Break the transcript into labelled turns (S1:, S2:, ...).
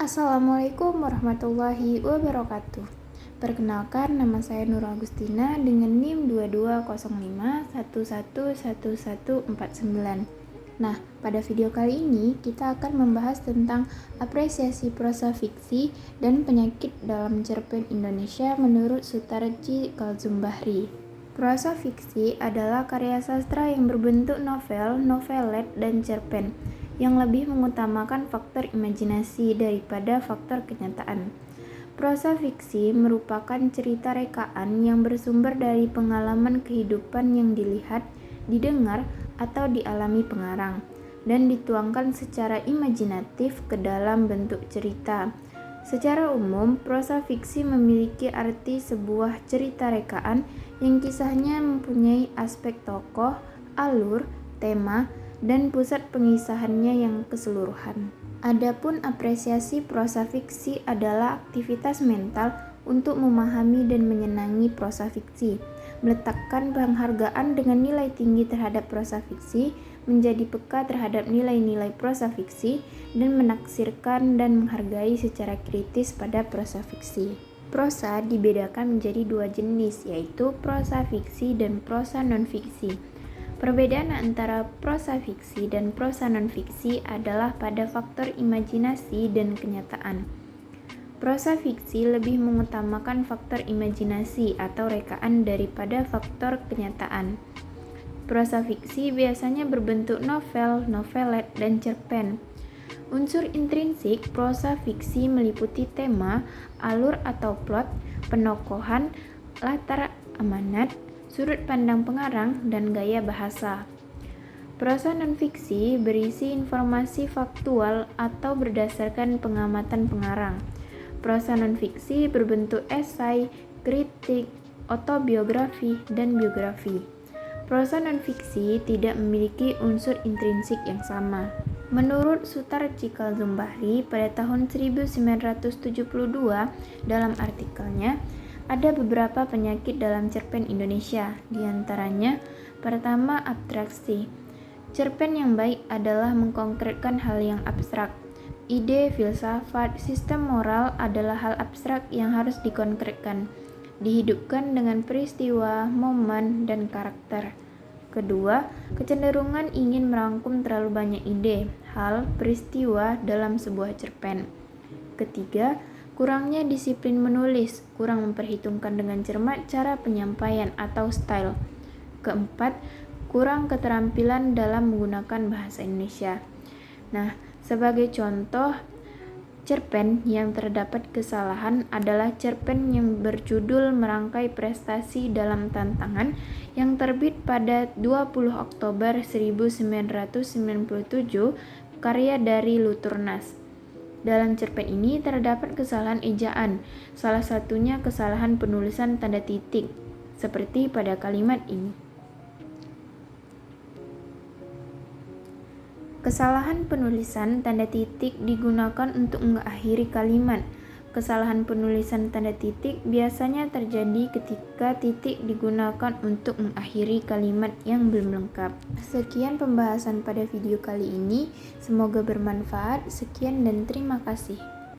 S1: Assalamualaikum warahmatullahi wabarakatuh. Perkenalkan, nama saya Nur Agustina dengan NIM 2205111149. Nah, pada video kali ini kita akan membahas tentang apresiasi prosa fiksi dan penyakit dalam cerpen Indonesia menurut Sutarji Kalzumbahri. Prosa fiksi adalah karya sastra yang berbentuk novel, novelet, dan cerpen yang lebih mengutamakan faktor imajinasi daripada faktor kenyataan. Prosa fiksi merupakan cerita rekaan yang bersumber dari pengalaman kehidupan yang dilihat, didengar, atau dialami pengarang, dan dituangkan secara imajinatif ke dalam bentuk cerita. Secara umum, prosa fiksi memiliki arti sebuah cerita rekaan yang kisahnya mempunyai aspek tokoh, alur, tema, dan pusat pengisahannya yang keseluruhan. Adapun apresiasi prosa fiksi adalah aktivitas mental untuk memahami dan menyenangi prosa fiksi, meletakkan penghargaan dengan nilai tinggi terhadap prosa fiksi, menjadi peka terhadap nilai-nilai prosa fiksi, dan menaksirkan dan menghargai secara kritis pada prosa fiksi. Prosa dibedakan menjadi dua jenis, yaitu prosa fiksi dan prosa non-fiksi. Perbedaan antara prosa fiksi dan prosa non-fiksi adalah pada faktor imajinasi dan kenyataan. Prosa fiksi lebih mengutamakan faktor imajinasi atau rekaan daripada faktor kenyataan. Prosa fiksi biasanya berbentuk novel, novelet, dan cerpen. Unsur intrinsik prosa fiksi meliputi tema, alur atau plot, penokohan, latar amanat, sudut pandang pengarang, dan gaya bahasa. Prosa non-fiksi berisi informasi faktual atau berdasarkan pengamatan pengarang. Prosa non-fiksi berbentuk esai, kritik, autobiografi, dan biografi. Prosa non-fiksi tidak memiliki unsur intrinsik yang sama. Menurut Sutarji Kalzumbahri pada tahun 1972 dalam artikelnya, ada beberapa penyakit dalam cerpen Indonesia, diantaranya pertama abstraksi. Cerpen yang baik adalah mengkonkretkan hal yang abstrak. Ide, filsafat, sistem moral adalah hal abstrak yang harus dikonkretkan, dihidupkan dengan peristiwa, momen, dan karakter. Kedua, kecenderungan ingin merangkum terlalu banyak ide, hal, peristiwa dalam sebuah cerpen. Ketiga, kurangnya disiplin menulis, kurang memperhitungkan dengan cermat cara penyampaian atau style. Keempat, kurang keterampilan dalam menggunakan bahasa Indonesia. Nah, sebagai contoh, cerpen yang terdapat kesalahan adalah cerpen yang berjudul Merangkai Prestasi dalam Tantangan yang terbit pada 20 Oktober 1997, karya dari Luturnas. Dalam cerpen ini terdapat kesalahan ejaan, salah satunya kesalahan penulisan tanda titik, seperti pada kalimat ini. Kesalahan penulisan tanda titik digunakan untuk mengakhiri kalimat. Kesalahan penulisan tanda titik biasanya terjadi ketika titik digunakan untuk mengakhiri kalimat yang belum lengkap. Sekian pembahasan pada video kali ini, semoga bermanfaat. Sekian dan terima kasih.